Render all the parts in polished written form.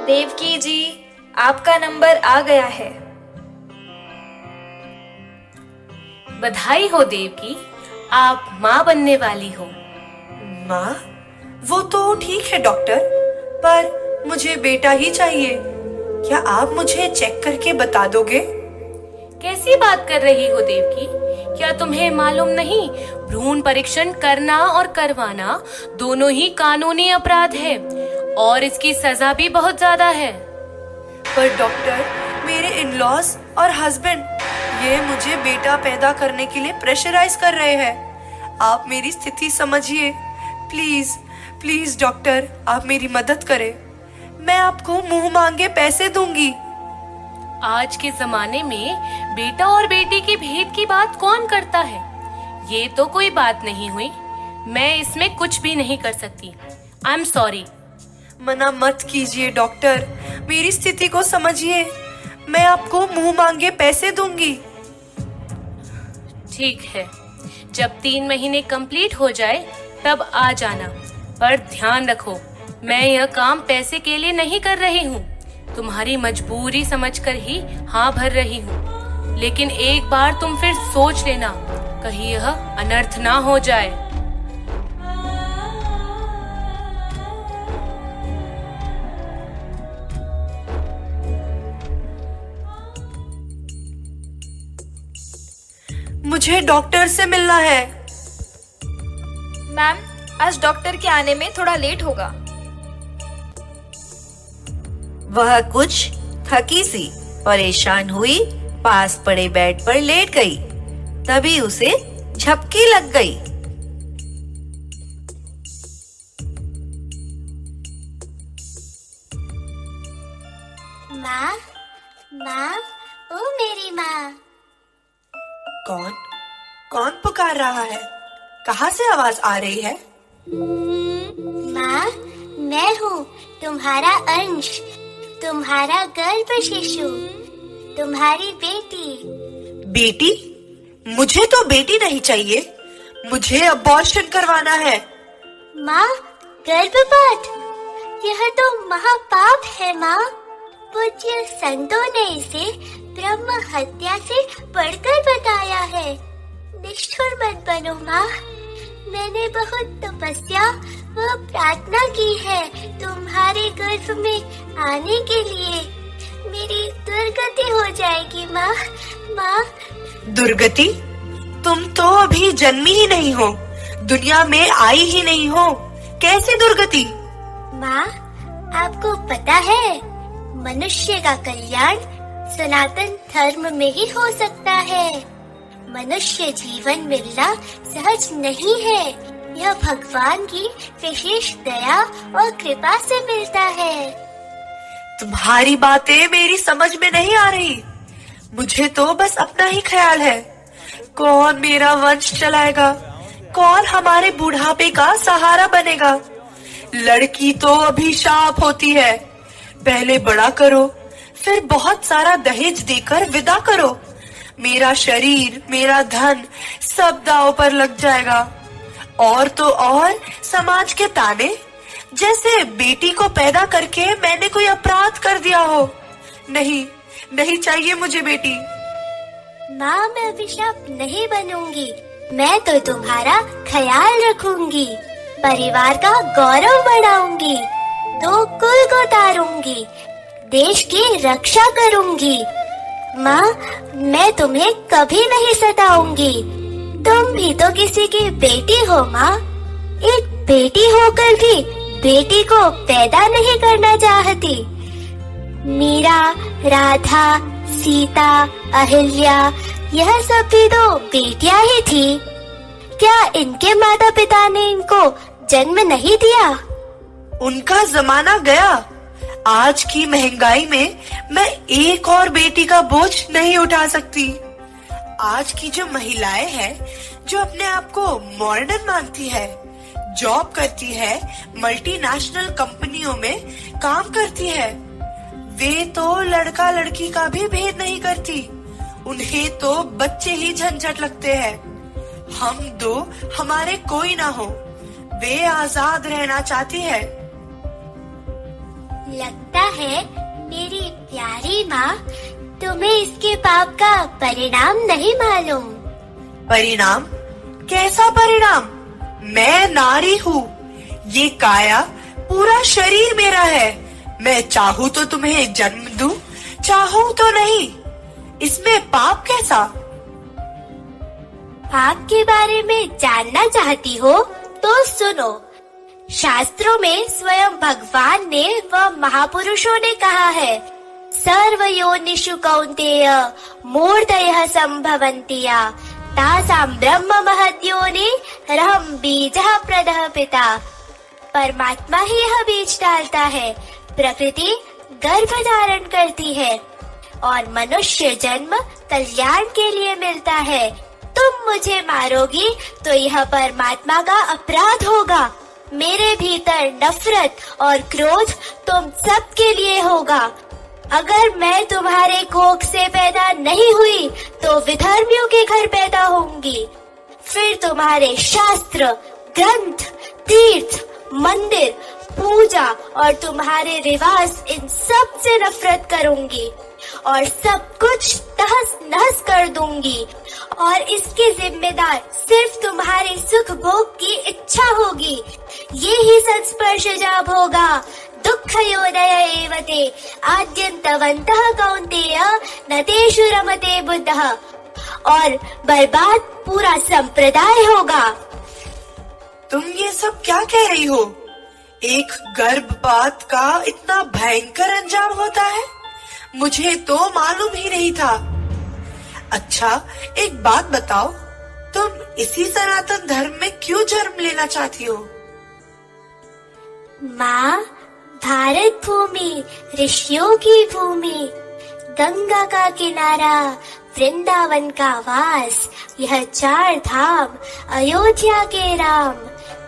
देवकी जी, आपका नंबर आ गया है। बधाई हो देवकी, आप माँ बनने वाली हो। माँ? वो तो ठीक है डॉक्टर, पर मुझे बेटा ही चाहिए। क्या आप मुझे चेक करके बता दोगे? कैसी बात कर रही हो देवकी? क्या तुम्हें मालूम नहीं, भ्रूण परीक्षण करना और करवाना दोनों ही कानूनी अपराध है और इसकी सजा भी बहुत ज्यादा है। पर डॉक्टर, मेरे इन-लॉज और हस्बैंड ये मुझे बेटा पैदा करने के लिए प्रेशराइज कर रहे हैं। आप मेरी स्थिति समझिए। प्लीज प्लीज डॉक्टर, आप मेरी मदद करें। मैं आपको मुंह मांगे पैसे दूंगी। आज के जमाने में बेटा और बेटी के भेद की बात कौन करता है? ये तो कोई बात नहीं हुई। मैं इसमें कुछ भी नहीं कर सकती। I am sorry. मना मत कीजिए डॉक्टर, मेरी स्थिति को समझिए। मैं आपको मुंह मांगे पैसे दूंगी। ठीक है, जब 3 महीने कंप्लीट हो जाए तब आ जाना। पर ध्यान रखो, मैं यह काम पैसे के लिए नहीं कर रही हूँ। तुम्हारी मजबूरी समझकर ही हाँ भर रही हूँ। लेकिन एक बार तुम फिर सोच लेना, कहीं यह अनर्थ ना हो जाए। मुझे डॉक्टर से मिलना है। मैम, आज डॉक्टर के आने में थोड़ा लेट होगा। वह कुछ थकी सी परेशान हुई पास पड़े बेड पर लेट गई। तभी उसे झपकी लग गई। माँ, माँ, ओ मेरी माँ। कौन कौन पुकार रहा है? कहाँ से आवाज आ रही है? माँ, मैं हूँ तुम्हारा अंश, तुम्हारा गर्भ शिशु, तुम्हारी बेटी। बेटी? मुझे तो बेटी नहीं चाहिए, मुझे अबॉर्शन करवाना है। माँ, गर्भपात? यह तो महापाप है माँ। पूज्य संतों ने इसे ब्रह्म हत्या से बढ़कर बताया है। निष्ठुर मत बनो माँ। मैंने बहुत तपस्या व प्रार्थना की है तुम्हारे गर्भ में आने के लिए। मेरी दुर्गति हो जाएगी माँ। माँ। दुर्गति? तुम तो अभी जन्मी ही नहीं हो, दुनिया में आई ही नहीं हो, कैसे दुर्गति? माँ, आपको पता है, मनुष्य का कल्याण सनातन धर्म में ही हो सकता है। मनुष्य जीवन मिलना सहज नहीं है, यह भगवान की विशेष दया और कृपा से मिलता है। तुम्हारी बातें मेरी समझ में नहीं आ रही। मुझे तो बस अपना ही ख्याल है। कौन मेरा वंश चलाएगा? कौन हमारे बुढ़ापे का सहारा बनेगा? लड़की तो अभिशाप होती है। पहले बड़ा करो, फिर बहुत सारा दहेज देकर विदा करो। मेरा शरीर, मेरा धन सब दांव पर लग जाएगा। और तो और समाज के ताने, जैसे बेटी को पैदा करके मैंने कोई अपराध कर दिया हो। नहीं, नहीं चाहिए मुझे बेटी। माँ, मैं अभिशाप नहीं बनूंगी। मैं तो तुम्हारा ख्याल रखूंगी, परिवार का गौरव बढ़ाऊंगी, दो कुल को तारूंगी, देश की रक्षा करूंगी। माँ, मैं तुम्हें कभी नहीं सताऊंगी। तुम भी तो किसी की बेटी हो माँ। एक बेटी होकर भी बेटी को पैदा नहीं करना चाहती। मीरा, राधा, सीता, अहिल्या, यह सब भी तो बेटियां ही थी। क्या इनके माता पिता ने इनको जन्म नहीं दिया? उनका जमाना गया। आज की महंगाई में मैं एक और बेटी का बोझ नहीं उठा सकती। आज की जो महिलाएं हैं, जो अपने आप को मॉडर्न मानती है, जॉब करती है, मल्टीनेशनल कंपनियों में काम करती है, वे तो लड़का लड़की का भी भेद नहीं करती। उन्हें तो बच्चे ही झंझट लगते हैं। हम दो, हमारे कोई ना हो, वे आजाद रहना चाहती है। लगता है मेरी प्यारी माँ, तुम्हें इसके पाप का परिणाम नहीं मालूम। परिणाम? कैसा परिणाम? मैं नारी हूँ, ये काया पूरा शरीर मेरा है। मैं चाहूँ तो तुम्हें जन्म दूं, चाहूँ तो नहीं। इसमें पाप कैसा? पाप के बारे में जानना चाहती हो तो सुनो। शास्त्रों में स्वयं भगवान ने व महापुरुषों ने कहा है, सर्वयोनिषु कौन्तेय मूर्तयः संभवन्ति तासां ब्रह्म महद्योनि रहम बीजः प्रदः पिता। परमात्मा ही यह बीज डालता है, प्रकृति गर्भ धारण करती है और मनुष्य जन्म कल्याण के लिए मिलता है। तुम मुझे मारोगी तो यह परमात्मा का अपराध होगा। मेरे भीतर नफरत और क्रोध तुम सबके लिए होगा। अगर मैं तुम्हारे कोख से पैदा नहीं हुई तो विधर्मियों के घर पैदा होंगी। फिर तुम्हारे शास्त्र, ग्रंथ, तीर्थ, मंदिर, पूजा और तुम्हारे रिवाज, इन सब से नफरत करूंगी और सब कुछ तहस नहस कर दूंगी। और इसके जिम्मेदार सिर्फ तुम्हारे सुख भोग की इच्छा होगी। ये ही संस्पर्शजा भोगा दुःखयोनय एव ते आद्यन्तवन्तः कौन्तेय न तेषु रमते बुद्धः। और बर्बाद पूरा संप्रदाय होगा। तुम ये सब क्या कह रही हो? एक गर्भपात का इतना भयंकर अंजाम होता है? मुझे तो मालूम ही नहीं था। अच्छा, एक बात बताओ, तुम इसी सनातन धर्म में क्यों जन्म लेना चाहती हो? माँ, भारत भूमि ऋषियों की भूमि, गंगा का किनारा, वृंदावन का वास, यह 4 धाम, अयोध्या के राम,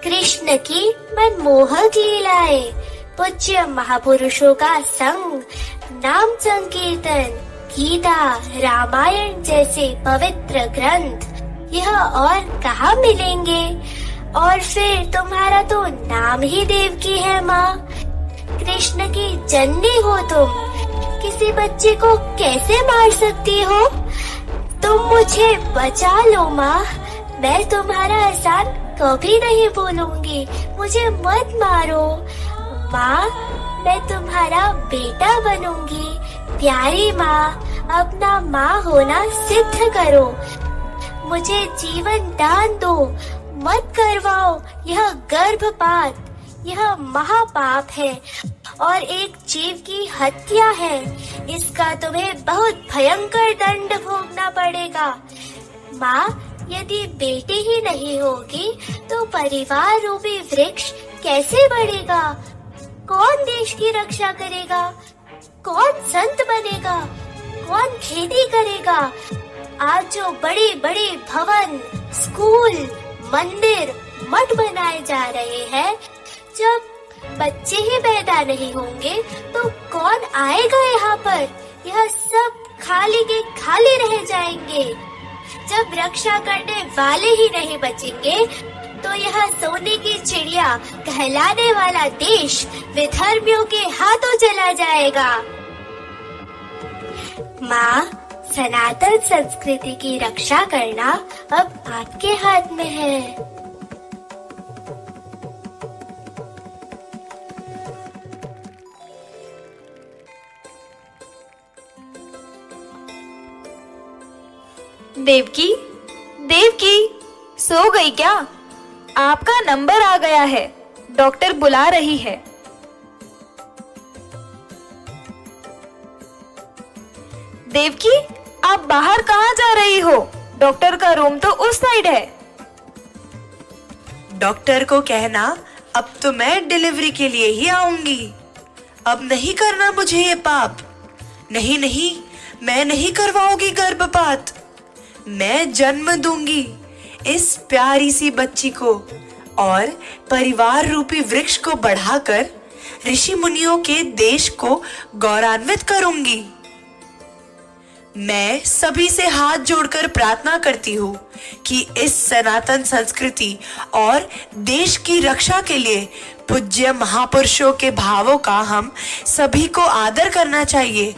कृष्ण की मनमोहक लीलाएं, पूज्य महापुरुषों का संग, नाम संकीर्तन, गीता, रामायण जैसे पवित्र ग्रंथ, यह और कहाँ मिलेंगे? और फिर तुम्हारा तो नाम ही देवकी है माँ। कृष्ण की जननी हो तुम, किसी बच्चे को कैसे मार सकती हो? तुम मुझे बचा लो माँ, मैं तुम्हारा एहसान कभी नहीं भूलूंगी। मुझे मत मारो माँ, मैं तुम्हारा बेटा बनूंगी। प्यारी माँ, अपना माँ होना सिद्ध करो। मुझे जीवन दान दो, मत करवाओ यह गर्भपात। यह महापाप है और एक जीव की हत्या है। इसका तुम्हें बहुत भयंकर दंड भोगना पड़ेगा। माँ, यदि बेटी ही नहीं होगी तो परिवार रूपी वृक्ष कैसे बढ़ेगा? कौन देश की रक्षा करेगा? कौन संत बनेगा? कौन खेती करेगा? आज जो बड़े बड़े भवन, स्कूल, मंदिर, मठ बनाए जा रहे हैं, जब बच्चे ही पैदा नहीं होंगे तो कौन आएगा यहाँ पर? यह सब खाली के खाली रह जाएंगे। जब रक्षा करने वाले ही नहीं बचेंगे तो यह सोने की चिड़िया कहलाने वाला देश विधर्मियों के हाथों चला जाएगा। माँ, सनातन संस्कृति की रक्षा करना अब आपके हाथ में है। देवकी, देवकी, सो गई क्या? आपका नंबर आ गया है, डॉक्टर बुला रही है। देवकी, आप बाहर कहाँ जा रही हो? डॉक्टर का रूम तो उस साइड है। डॉक्टर को कहना अब तो मैं डिलीवरी के लिए ही आऊंगी। अब नहीं करना मुझे ये पाप। नहीं नहीं, मैं नहीं करवाऊंगी गर्भपात। मैं जन्म दूंगी इस प्यारी सी बच्ची को और परिवार रूपी वृक्ष को बढ़ाकर ऋषि मुनियों के देश को गौरवान्वित करूंगी। मैं सभी से हाथ जोड़कर प्रार्थना करती हूँ कि इस सनातन संस्कृति और देश की रक्षा के लिए पूज्य महापुरुषों के भावों का हम सभी को आदर करना चाहिए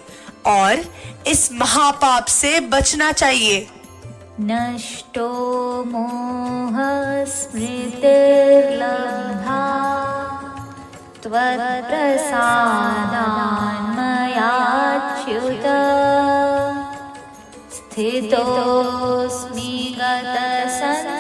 और इस महापाप से बचना चाहिए। नष्टो मोह स्मृतिर्लब्धा त्वत्प्रसादान्मयाच्युत स्थितोऽस्मि गतसन्